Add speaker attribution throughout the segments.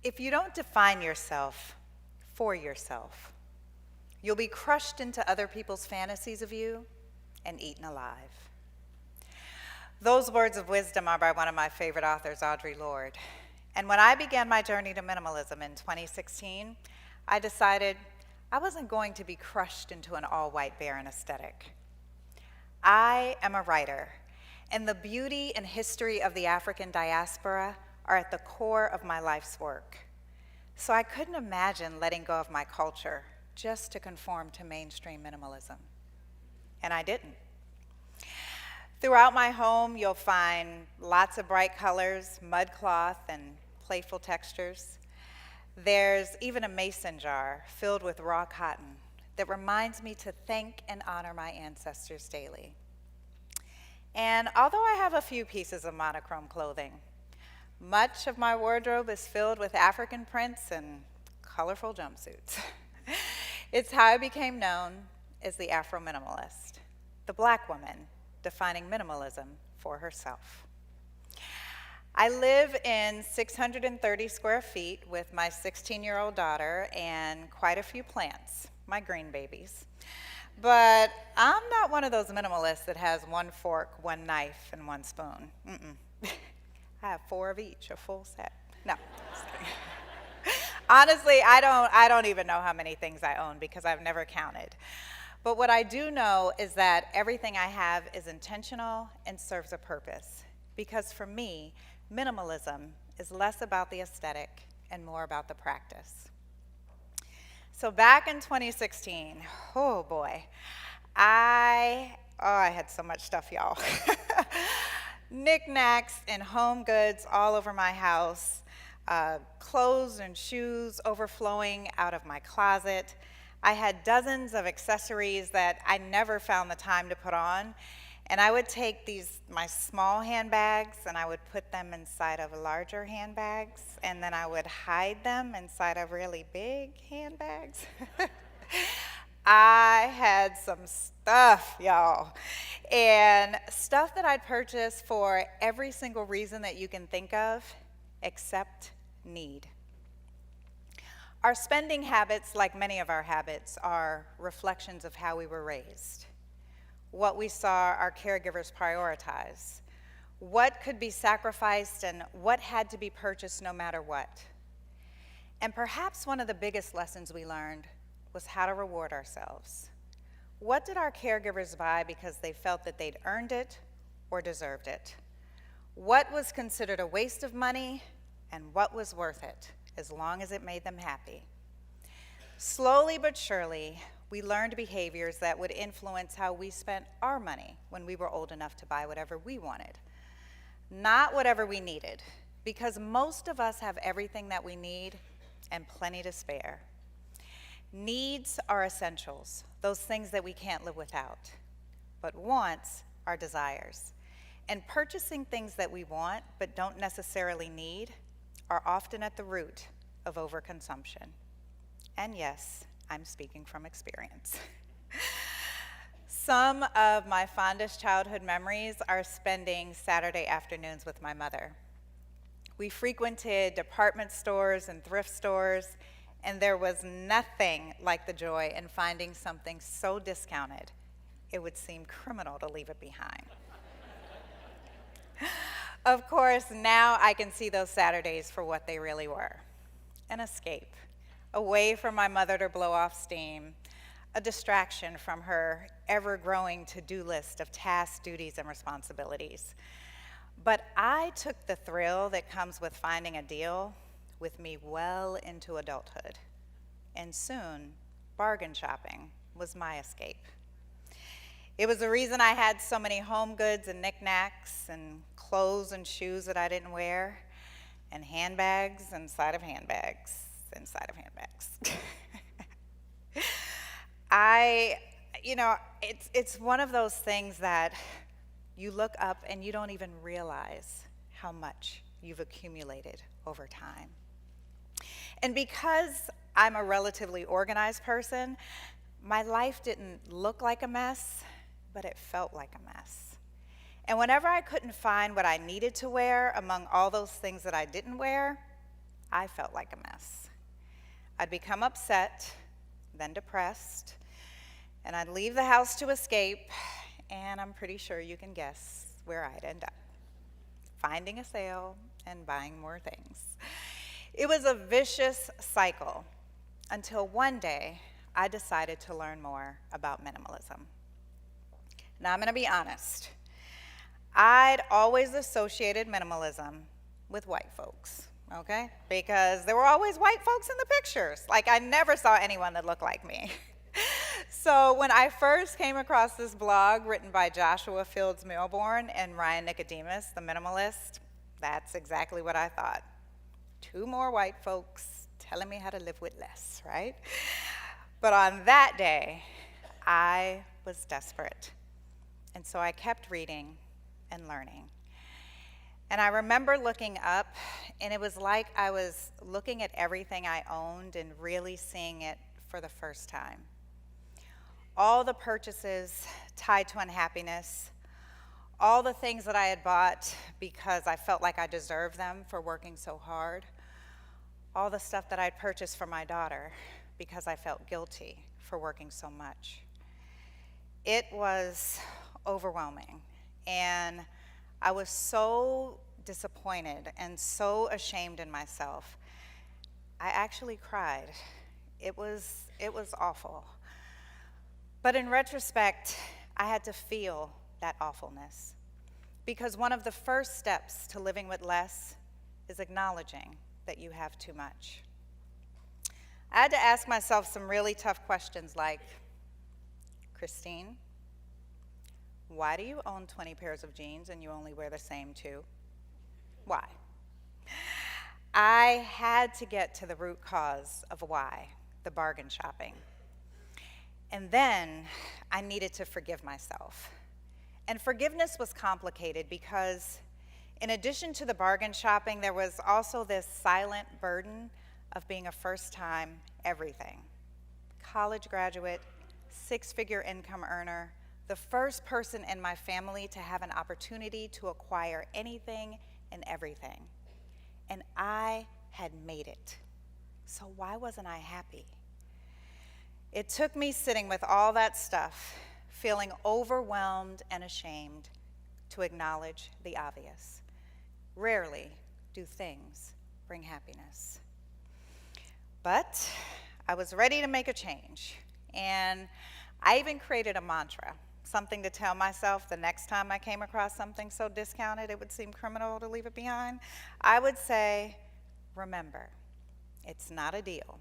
Speaker 1: If you don't define yourself for yourself, you'll be crushed into other people's fantasies of you and eaten alive. Those words of wisdom are by one of my favorite authors, Audre Lorde. And when I began my journey to minimalism in 2016, I decided I wasn't going to be crushed into an all-white barren aesthetic. I am a writer, and the beauty and history of the African diaspora are at the core of my life's work. So I couldn't imagine letting go of my culture just to conform to mainstream minimalism. And I didn't. Throughout my home, you'll find lots of bright colors, mud cloth, and playful textures. There's even a mason jar filled with raw cotton that reminds me to thank and honor my ancestors daily. And although I have a few pieces of monochrome clothing, much of my wardrobe is filled with African prints and colorful jumpsuits. It's how I became known as the Afro-minimalist, the Black woman defining minimalism for herself. I live in 630 square feet with my 16-year-old daughter and quite a few plants, my green babies. But I'm not one of those minimalists that has one fork, one knife, and one spoon. I have 4 of each, a full set. No, just kidding. Honestly, I don't even know how many things I own because I've never counted. But what I do know is that everything I have is intentional and serves a purpose. Because for me, minimalism is less about the aesthetic and more about the practice. So back in 2016, oh boy, I had so much stuff, y'all. Knickknacks and home goods all over my house, clothes and shoes overflowing out of my closet. I had dozens of accessories that I never found the time to put on. And I would take my small handbags and I would put them inside of larger handbags, and then I would hide them inside of really big handbags. I had some stuff, y'all. And stuff that I'd purchase for every single reason that you can think of, except need. Our spending habits, like many of our habits, are reflections of how we were raised. What we saw our caregivers prioritize, what could be sacrificed, and what had to be purchased no matter what. And perhaps one of the biggest lessons we learned was how to reward ourselves. What did our caregivers buy because they felt that they'd earned it or deserved it? What was considered a waste of money, and what was worth it, as long as it made them happy? Slowly but surely, we learned behaviors that would influence how we spent our money when we were old enough to buy whatever we wanted. Not whatever we needed, because most of us have everything that we need and plenty to spare. Needs are essentials, those things that we can't live without. But wants are desires. And purchasing things that we want but don't necessarily need are often at the root of overconsumption. And yes, I'm speaking from experience. Some of my fondest childhood memories are spending Saturday afternoons with my mother. We frequented department stores and thrift stores, and there was nothing like the joy in finding something so discounted, it would seem criminal to leave it behind. Of course, now I can see those Saturdays for what they really were: an escape, a way for my mother to blow off steam, a distraction from her ever-growing to-do list of tasks, duties, and responsibilities. But I took the thrill that comes with finding a deal with me well into adulthood. And soon, bargain shopping was my escape. It was the reason I had so many home goods and knickknacks and clothes and shoes that I didn't wear, and handbags inside of handbags inside of handbags. It's one of those things that you look up and you don't even realize how much you've accumulated over time. And because I'm a relatively organized person, my life didn't look like a mess, but it felt like a mess. And whenever I couldn't find what I needed to wear among all those things that I didn't wear, I felt like a mess. I'd become upset, then depressed, and I'd leave the house to escape, and I'm pretty sure you can guess where I'd end up. Finding a sale and buying more things. It was a vicious cycle until one day I decided to learn more about minimalism. Now I'm going to be honest. I'd always associated minimalism with white folks, okay? Because there were always white folks in the pictures. Like, I never saw anyone that looked like me. So when I first came across this blog written by Joshua Fields Milbourne and Ryan Nicodemus, the Minimalist, that's exactly what I thought. 2 more white folks telling me how to live with less, right? But on that day, I was desperate. And so I kept reading and learning. And I remember looking up, and it was like I was looking at everything I owned and really seeing it for the first time. All the purchases tied to unhappiness, all the things that I had bought because I felt like I deserved them for working so hard, all the stuff that I'd purchased for my daughter because I felt guilty for working so much. It was overwhelming, and I was so disappointed and so ashamed in myself. I actually cried. It was awful. But in retrospect, I had to feel that awfulness, because one of the first steps to living with less is acknowledging that you have too much. I had to ask myself some really tough questions like, Christine, why do you own 20 pairs of jeans and you only wear the same 2? Why? I had to get to the root cause of why, the bargain shopping. And then I needed to forgive myself. And forgiveness was complicated because in addition to the bargain shopping, there was also this silent burden of being a first-time everything. College graduate, 6-figure income earner, the first person in my family to have an opportunity to acquire anything and everything. And I had made it. So why wasn't I happy? It took me sitting with all that stuff, feeling overwhelmed and ashamed, to acknowledge the obvious. Rarely do things bring happiness. But I was ready to make a change, and I even created a mantra, something to tell myself the next time I came across something so discounted it would seem criminal to leave it behind. I would say, remember, it's not a deal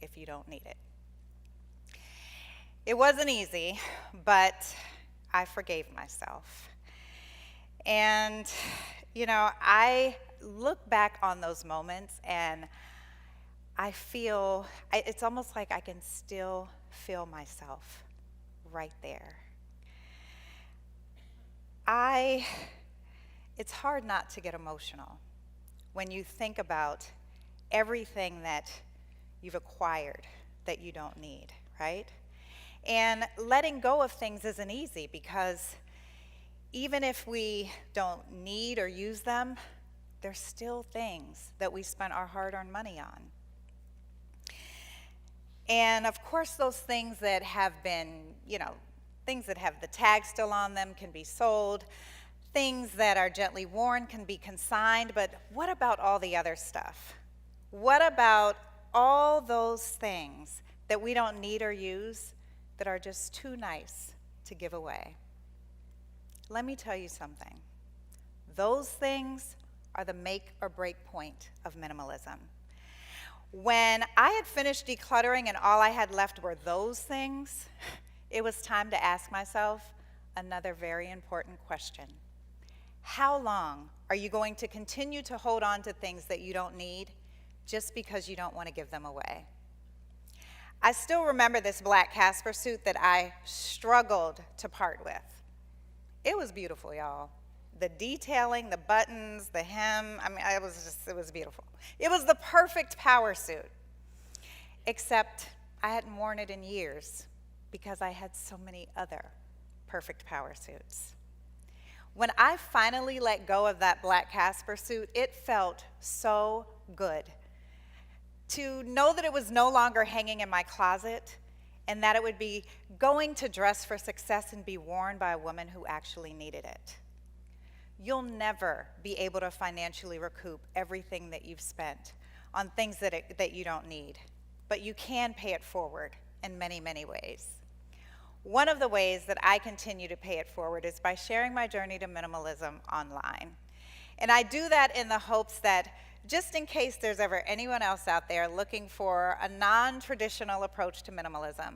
Speaker 1: if you don't need it. It wasn't easy, but I forgave myself. And, I look back on those moments and I feel, it's almost like I can still feel myself right there. It's hard not to get emotional when you think about everything that you've acquired that you don't need, right? And letting go of things isn't easy because even if we don't need or use them, there's still things that we spent our hard-earned money on. And of course, those things that have been, things that have the tag still on them can be sold. Things that are gently worn can be consigned, but what about all the other stuff? What about all those things that we don't need or use that are just too nice to give away? Let me tell you something. Those things are the make or break point of minimalism. When I had finished decluttering and all I had left were those things, it was time to ask myself another very important question. How long are you going to continue to hold on to things that you don't need just because you don't want to give them away? I still remember this black Casper suit that I struggled to part with. It was beautiful, y'all. The detailing, the buttons, the hem, it was beautiful. It was the perfect power suit, except I hadn't worn it in years because I had so many other perfect power suits. When I finally let go of that black Casper suit, it felt so good to know that it was no longer hanging in my closet, and that it would be going to dress for success and be worn by a woman who actually needed it. You'll never be able to financially recoup everything that you've spent on things that you don't need, but you can pay it forward in many, many ways. One of the ways that I continue to pay it forward is by sharing my journey to minimalism online. And I do that in the hopes that just in case there's ever anyone else out there looking for a non-traditional approach to minimalism,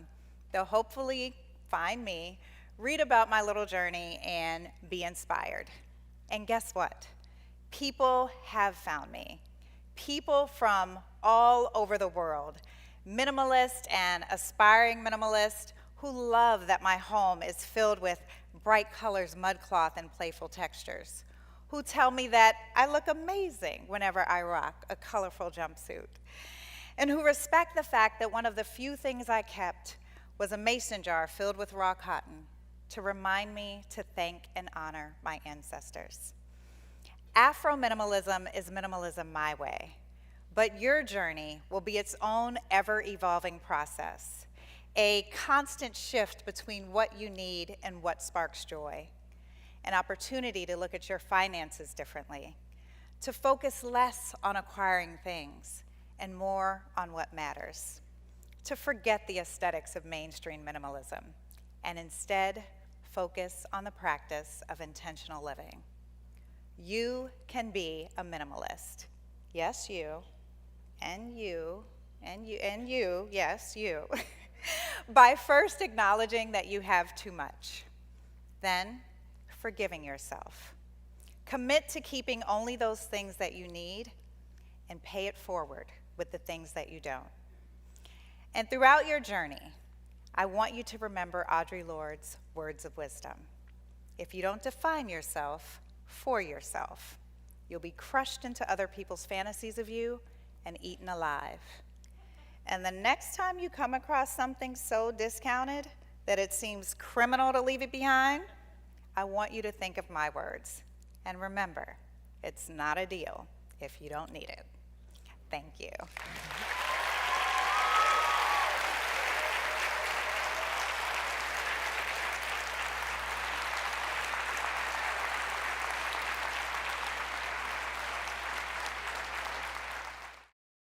Speaker 1: they'll hopefully find me, read about my little journey, and be inspired. And guess what? People have found me. People from all over the world, minimalists and aspiring minimalists, who love that my home is filled with bright colors, mud cloth, and playful textures, who tell me that I look amazing whenever I rock a colorful jumpsuit, and who respect the fact that one of the few things I kept was a mason jar filled with raw cotton to remind me to thank and honor my ancestors. Afro-minimalism is minimalism my way, but your journey will be its own ever-evolving process, a constant shift between what you need and what sparks joy, an opportunity to look at your finances differently, to focus less on acquiring things and more on what matters, to forget the aesthetics of mainstream minimalism and instead focus on the practice of intentional living. You can be a minimalist. Yes, you, and you, and you, and you, yes, you. By first acknowledging that you have too much, then forgiving yourself. Commit to keeping only those things that you need and pay it forward with the things that you don't. And throughout your journey, I want you to remember Audre Lorde's words of wisdom. If you don't define yourself for yourself, you'll be crushed into other people's fantasies of you and eaten alive. And the next time you come across something so discounted that it seems criminal to leave it behind, I want you to think of my words. And remember, it's not a deal if you don't need it. Thank you.